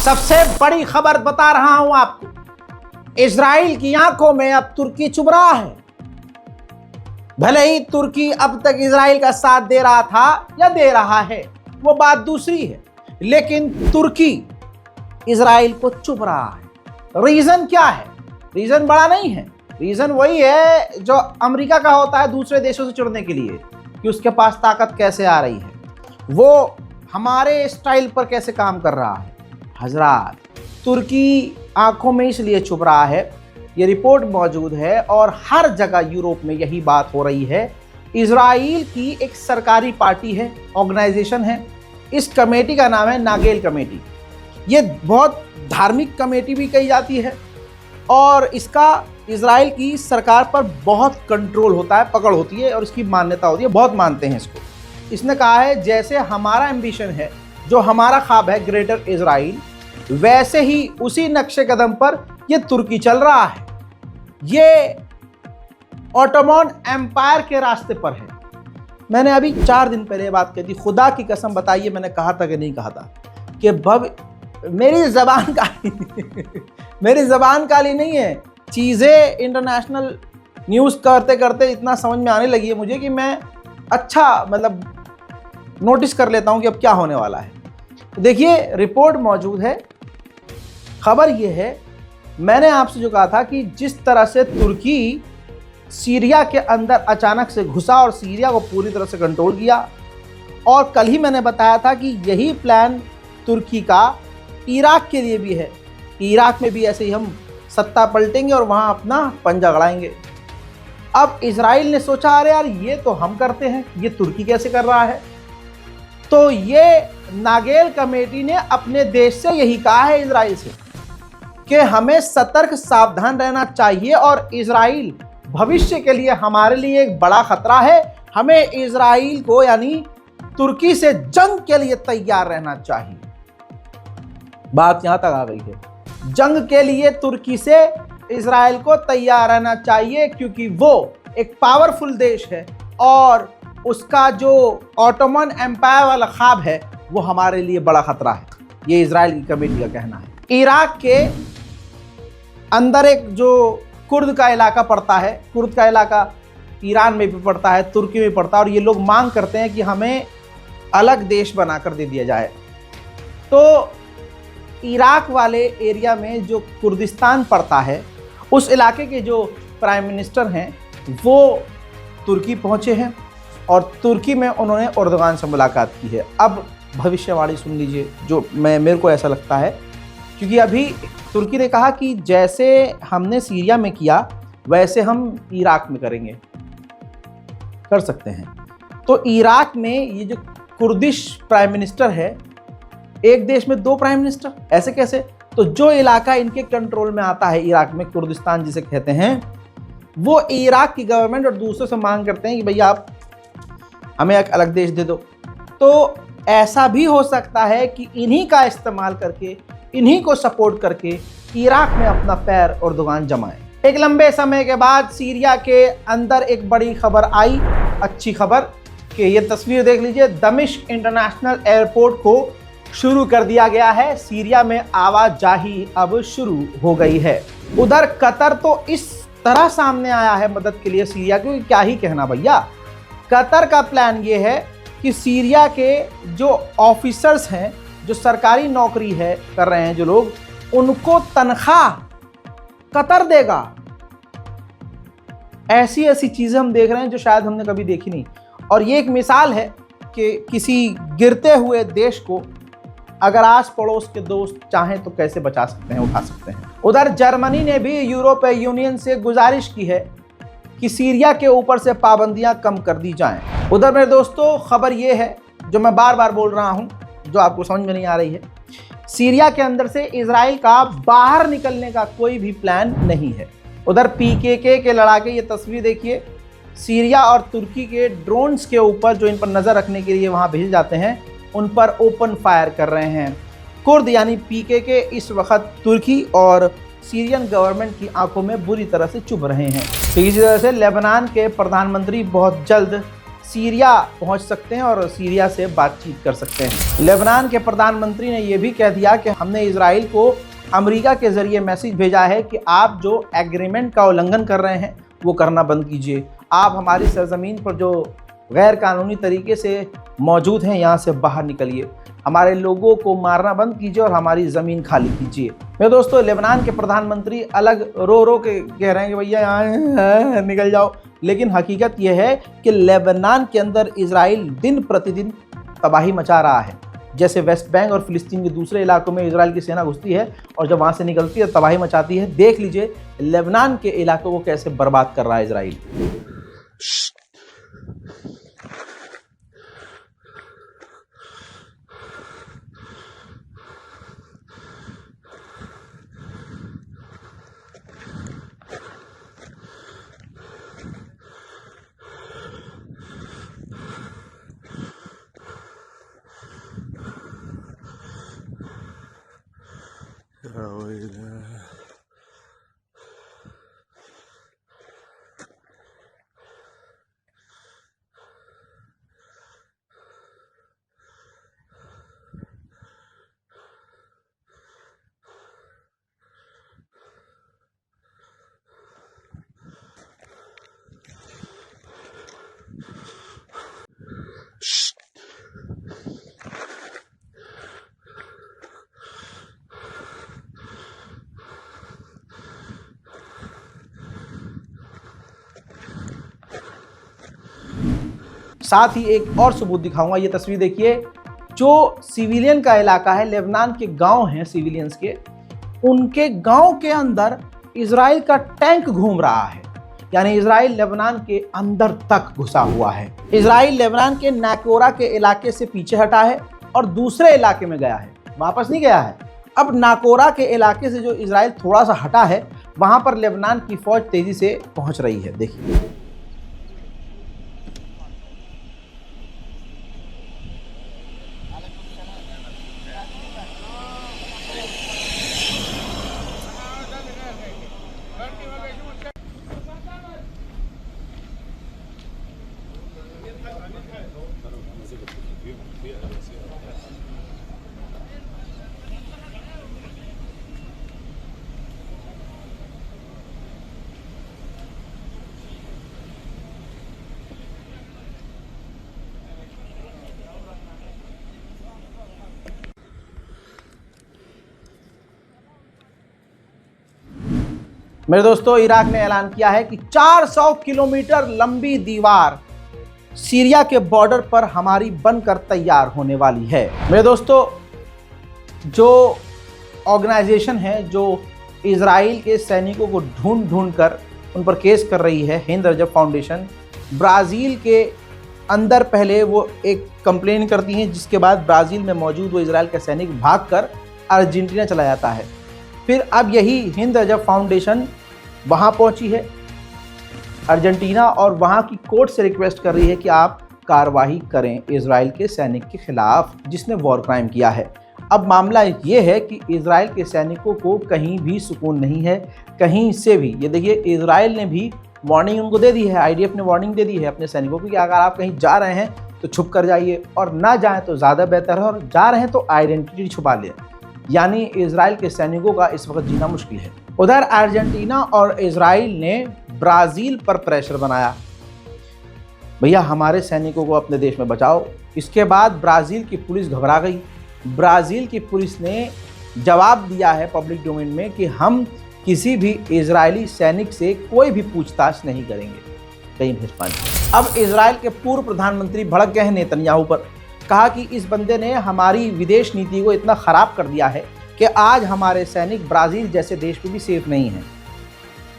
सबसे बड़ी खबर बता रहा हूं आपको, इजराइल की आंखों में अब तुर्की चुभ रहा है। भले ही तुर्की अब तक इजराइल का साथ दे रहा था या दे रहा है, वो बात दूसरी है, लेकिन तुर्की इजराइल को चुभ रहा है। रीजन क्या है? रीजन बड़ा नहीं है, रीजन वही है जो अमेरिका का होता है दूसरे देशों से चिढ़ने के लिए, कि उसके पास ताकत कैसे आ रही है, वो हमारे स्टाइल पर कैसे काम कर रहा है। हजरात, तुर्की आंखों में इसलिए चुभ रहा है, ये रिपोर्ट मौजूद है और हर जगह यूरोप में यही बात हो रही है। इजराइल की एक सरकारी पार्टी है, ऑर्गेनाइजेशन है, इस कमेटी का नाम है नागेल कमेटी। ये बहुत धार्मिक कमेटी भी कही जाती है और इसका इजराइल की सरकार पर बहुत कंट्रोल होता है, पकड़ होती है और इसकी मान्यता होती है, बहुत मानते हैं इसको। इसने कहा है जैसे हमारा एम्बिशन है, जो हमारा ख्वाब है ग्रेटर इजराइल, वैसे ही उसी नक्शे कदम पर ये तुर्की चल रहा है। ये ऑटोमन एम्पायर के रास्ते पर है। मैंने अभी 4 दिन पहले बात की थी, खुदा की कसम बताइए मैंने कहा था कि नहीं कहा था कि मेरी जबान काली नहीं है। चीज़ें इंटरनेशनल न्यूज़ करते करते इतना समझ में आने लगी है मुझे कि मैं अच्छा नोटिस कर लेता हूं कि अब क्या होने वाला है। देखिए, रिपोर्ट मौजूद है। खबर यह है, मैंने आपसे जो कहा था कि जिस तरह से तुर्की सीरिया के अंदर अचानक से घुसा और सीरिया को पूरी तरह से कंट्रोल किया, और कल ही मैंने बताया था कि यही प्लान तुर्की का इराक के लिए भी है। इराक में भी ऐसे ही हम सत्ता पलटेंगे और वहाँ अपना पंजा गड़ाएंगे। अब इजराइल ने सोचा, अरे यार ये तो हम करते हैं, ये तुर्की कैसे कर रहा है? तो ये नागेल कमेटी ने अपने देश से यही कहा है इजराइल से कि हमें सतर्क सावधान रहना चाहिए और इजराइल भविष्य के लिए हमारे लिए एक बड़ा खतरा है। हमें इजराइल को यानी तुर्की से जंग के लिए तैयार रहना चाहिए। बात यहां तक आ गई है, जंग के लिए तुर्की से इजराइल को तैयार रहना चाहिए, क्योंकि वो एक पावरफुल देश है और उसका जो ऑटोमन एम्पायर वाला ख्वाब है वो हमारे लिए बड़ा खतरा है। ये इजराइल की कमेटी का कहना है। इराक के अंदर एक जो कुर्द का इलाका पड़ता है, कुर्द का इलाका ईरान में भी पड़ता है, तुर्की में पड़ता है, और ये लोग मांग करते हैं कि हमें अलग देश बनाकर दे दिया जाए। तो इराक वाले एरिया में जो कुर्दिस्तान पड़ता है, उस इलाके के जो प्राइम मिनिस्टर हैं वो तुर्की पहुंचे हैं और तुर्की में उन्होंने एर्दोगान से मुलाकात की है। अब भविष्यवाणी सुन लीजिए, जो मेरे को ऐसा लगता है, क्योंकि अभी तुर्की ने कहा कि जैसे हमने सीरिया में किया वैसे हम इराक में करेंगे, कर सकते हैं। तो इराक में ये जो कुर्दिश प्राइम मिनिस्टर है, एक देश में 2 प्राइम मिनिस्टर, ऐसे कैसे? तो जो इलाका इनके कंट्रोल में आता है इराक में, कुर्दिस्तान जिसे कहते हैं, वो इराक की गवर्नमेंट और दूसरों से मांग करते हैं कि भैया आप हमें एक अलग देश दे दो। तो ऐसा भी हो सकता है कि इन्हीं का इस्तेमाल करके, इन्हीं को सपोर्ट करके इराक में अपना पैर एर्दोगान जमाए। एक लंबे समय के बाद सीरिया के अंदर एक बड़ी खबर आई, अच्छी खबर, कि ये तस्वीर देख लीजिए, दमिश्क इंटरनेशनल एयरपोर्ट को शुरू कर दिया गया है। सीरिया में आवाजाही अब शुरू हो गई है। उधर कतर तो इस तरह सामने आया है मदद के लिए सीरिया की, क्या ही कहना भैया। कतर का प्लान ये है कि सीरिया के जो ऑफिसर्स हैं, जो सरकारी नौकरी है कर रहे हैं जो लोग, उनको तनख्वाह कतर देगा। ऐसी ऐसी चीजें हम देख रहे हैं जो शायद हमने कभी देखी नहीं। और ये एक मिसाल है कि किसी गिरते हुए देश को अगर आस पड़ोस के दोस्त चाहें तो कैसे बचा सकते हैं, उठा सकते हैं। उधर जर्मनी ने भी यूरोपीय यूनियन से गुजारिश की है कि सीरिया के ऊपर से पाबंदियां कम कर दी जाएं। उधर मेरे दोस्तों, खबर ये है जो मैं बार बार बोल रहा हूं, जो आपको समझ में नहीं आ रही है, सीरिया के अंदर से इजराइल का बाहर निकलने का कोई भी प्लान नहीं है। उधर पीकेके के लड़ाके, ये तस्वीर देखिए, सीरिया और तुर्की के ड्रोन्स के ऊपर जो इन पर नज़र रखने के लिए वहाँ भेजे जाते हैं, उन पर ओपन फायर कर रहे हैं। कुर्द यानी पीकेके इस वक्त तुर्की और सीरियन गवर्नमेंट की आंखों में बुरी तरह से चुभ रहे हैं। तो इसी तरह से लेबनान के प्रधानमंत्री बहुत जल्द सीरिया पहुंच सकते हैं और सीरिया से बातचीत कर सकते हैं। लेबनान के प्रधानमंत्री ने यह भी कह दिया कि हमने इजराइल को अमेरिका के जरिए मैसेज भेजा है कि आप जो एग्रीमेंट का उल्लंघन कर रहे हैं वो करना बंद कीजिए। आप हमारी सरजमीन पर जो गैर कानूनी तरीके से मौजूद हैं यहाँ से बाहर निकलिए, हमारे लोगों को मारना बंद कीजिए और हमारी ज़मीन खाली कीजिए। मेरे दोस्तों, लेबनान के प्रधानमंत्री अलग रो रो के कह रहे हैं कि भैया यहाँ निकल जाओ, लेकिन हकीकत यह है कि लेबनान के अंदर इजराइल दिन प्रतिदिन तबाही मचा रहा है। जैसे वेस्ट बैंक और फिलिस्तीन के दूसरे इलाकों में इजराइल की सेना घुसती है और जब वहाँ से निकलती है तबाही मचाती है। देख लीजिए लेबनान के इलाकों को कैसे बर्बाद कर रहा है इजराइल। साथ ही एक और सबूत दिखाऊंगा। ये तस्वीर देखिए, जो सिविलियन का इलाका है, लेबनान के गांव हैं सिविलियंस के, उनके गांव के अंदर इजराइल का टैंक घूम रहा है। यानी इजराइल लेबनान के अंदर तक घुसा हुआ है। इजराइल लेबनान के नाकोरा के इलाके से पीछे हटा है और दूसरे इलाके में गया है, वापस नहीं गया है। अब नाकोरा के इलाके से जो इजराइल थोड़ा सा हटा है, वहां पर लेबनान की फौज तेजी से पहुंच रही है। देखिए मेरे दोस्तों, इराक ने ऐलान किया है कि 400 किलोमीटर लंबी दीवार सीरिया के बॉर्डर पर हमारी बनकर तैयार होने वाली है। मेरे दोस्तों, जो ऑर्गेनाइजेशन है जो इजराइल के सैनिकों को ढूंढ ढूंढ कर उन पर केस कर रही है, हिंद रजब फाउंडेशन, ब्राज़ील के अंदर पहले वो एक कंप्लेन करती हैं, जिसके बाद ब्राज़ील में मौजूद वो इजराइल का सैनिक भागकर अर्जेंटीना चला जाता है। फिर अब यही हिंद रजब फाउंडेशन वहाँ पहुँची है अर्जेंटीना और वहाँ की कोर्ट से रिक्वेस्ट कर रही है कि आप कार्रवाई करें इजराइल के सैनिक के खिलाफ जिसने वॉर क्राइम किया है। अब मामला ये है कि इजराइल के सैनिकों को कहीं भी सुकून नहीं है, कहीं से भी। ये देखिए, इजराइल ने भी वार्निंग उनको दे दी है, आईडीएफ ने वार्निंग दे दी है अपने सैनिकों को कि अगर आप कहीं जा रहे हैं तो छुप कर जाइए और ना जाएं तो ज़्यादा बेहतर है, और जा रहे हैं तो आइडेंटिटी छुपा लें। यानी इजराइल के सैनिकों का इस वक्त जीना मुश्किल है। उधर अर्जेंटीना और इजराइल ने ब्राज़ील पर प्रेशर बनाया, भैया हमारे सैनिकों को अपने देश में बचाओ। इसके बाद ब्राज़ील की पुलिस घबरा गई। ब्राज़ील की पुलिस ने जवाब दिया है पब्लिक डोमेन में कि हम किसी भी इजरायली सैनिक से कोई भी पूछताछ नहीं करेंगे, कहीं भेज पाएंगे। अब इजराइल के पूर्व प्रधानमंत्री भड़क गए हैं नेतन्याहू पर, कहा कि इस बंदे ने हमारी विदेश नीति को इतना ख़राब कर दिया है कि आज हमारे सैनिक ब्राज़ील जैसे देश में भी सेफ नहीं हैं।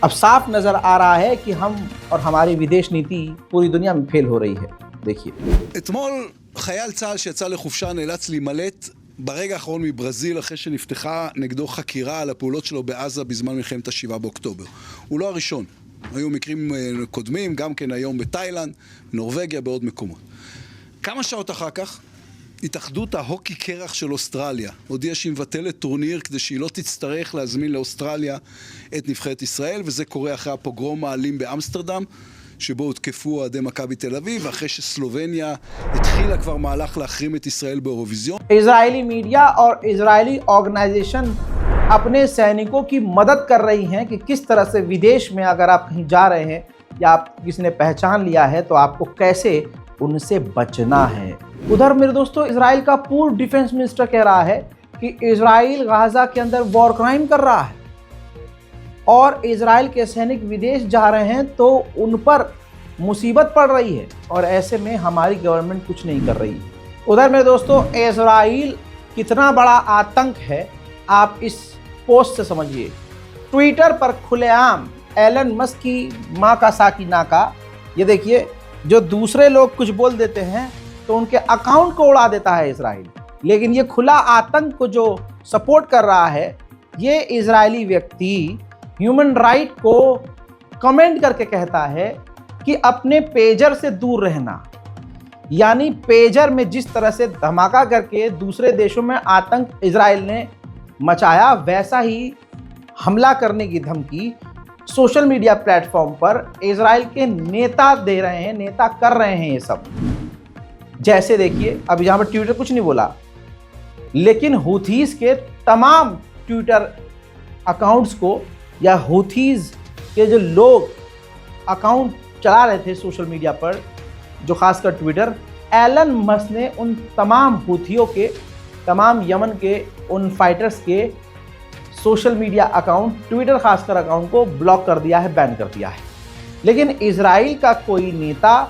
अब साफ नज़र आ रहा है कि हम और हमारी विदेश नीति पूरी दुनिया में फेल हो रही है। देखिए, אתמול חייל צה"ל שיצא לחופשה נאלץ להימלט ברגע האחרון מברזיל אחרי שנפתחה נגדו חקירה על הפעולות שלו בעזה בזמן מלחמת ה-7 באוקטובר. הוא לא הראשון. היו מקרים קודמים, גם כן היום בתאילנד, נורווגיה, בעוד מקומות. כמה שעות אחר כך, התאחדות ההוקי קרח של אוסטרליה הודיעה שהיא מבטלת טורניר כדי שהיא לא תצטרך להזמין לאוסטרליה את נבחרת ישראל, וזה קורה אחרי הפוגרום האלים באמסטרדם, שבו הותקפו אוהדי מכבי תל אביב, אחרי שסלובניה התחילה כבר מהלך להחרים את ישראל באירוויזיון. इजरायली मीडिया और इजरायली ऑर्गेनाइजेशन अपने सैनिकों की मदद कर रही हैं कि किस तरह से विदेश में अगर आप कहीं जा रहे हैं या आप किसी ने पहचान लिया है तो आपको कैसे उनसे बचना है। उधर मेरे दोस्तों इजराइल का पूर्व डिफेंस मिनिस्टर कह रहा है कि इजराइल गाजा के अंदर वॉर क्राइम कर रहा है और इजराइल के सैनिक विदेश जा रहे हैं तो उन पर मुसीबत पड़ रही है और ऐसे में हमारी गवर्नमेंट कुछ नहीं कर रही। उधर मेरे दोस्तों इजराइल कितना बड़ा आतंक है आप इस पोस्ट से समझिए। ट्विटर पर खुलेआम एलन मस्क की माँ का साकी नाका, ये देखिए, जो दूसरे लोग कुछ बोल देते हैं तो उनके अकाउंट को उड़ा देता है इजराइल, लेकिन ये खुला आतंक को जो सपोर्ट कर रहा है ये इजरायली व्यक्ति ह्यूमन राइट को कमेंट करके कहता है कि अपने पेजर से दूर रहना, यानी पेजर में जिस तरह से धमाका करके दूसरे देशों में आतंक इजराइल ने मचाया वैसा ही हमला करने की धमकी सोशल मीडिया प्लेटफॉर्म पर इजराइल के नेता दे रहे हैं, नेता कर रहे हैं ये सब। जैसे देखिए, अब यहाँ पर ट्विटर कुछ नहीं बोला, लेकिन हुथीज के तमाम ट्विटर अकाउंट्स को या हुथीज के जो लोग अकाउंट चला रहे थे सोशल मीडिया पर, जो खासकर ट्विटर, एलन मस्क ने उन तमाम हुथियों के, तमाम यमन के उन फाइटर्स के सोशल मीडिया अकाउंट, ट्विटर खासकर अकाउंट को ब्लॉक कर दिया है, बैन कर दिया है। लेकिन इजराइल का कोई नेता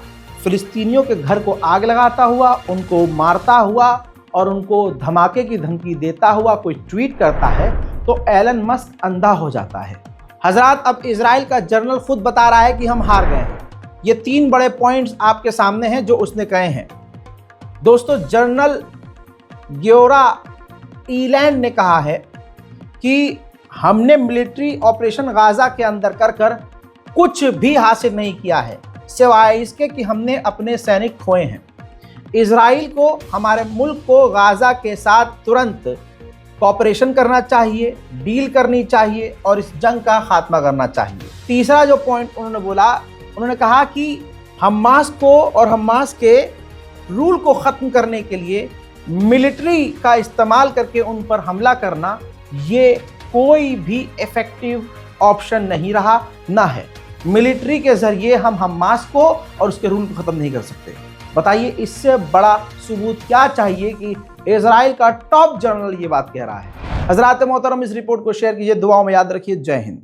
फिलिस्तीनियों के घर को आग लगाता हुआ, उनको मारता हुआ और उनको धमाके की धमकी देता हुआ कोई ट्वीट करता है तो एलन मस्क अंधा हो जाता है। हजरात, अब इजराइल का जनरल खुद बता रहा है कि हम हार गए हैं। ये 3 बड़े पॉइंट्स आपके सामने हैं जो उसने कहे हैं। दोस्तों, जनरल ग्योरा ईलैंड ने कहा है कि हमने मिलिट्री ऑपरेशन गाजा के अंदर कर कुछ भी हासिल नहीं किया है सिवाय इसके कि हमने अपने सैनिक खोए हैं। इजराइल को, हमारे मुल्क को गाजा के साथ तुरंत कॉपरेशन करना चाहिए, डील करनी चाहिए और इस जंग का खात्मा करना चाहिए। तीसरा जो पॉइंट उन्होंने बोला, उन्होंने कहा कि हमास को और हमास के रूल को ख़त्म करने के लिए मिलिट्री का इस्तेमाल करके उन पर हमला करना ये कोई भी इफ़ेक्टिव ऑप्शन नहीं रहा, ना है। मिलिट्री के ज़रिए हम हमास को और उसके रूल को ख़त्म नहीं कर सकते। बताइए, इससे बड़ा सबूत क्या चाहिए कि इजराइल का टॉप जनरल ये बात कह रहा है। हज़रात मोहतरम, इस रिपोर्ट को शेयर कीजिए, दुआओं में याद रखिए। जय हिंद।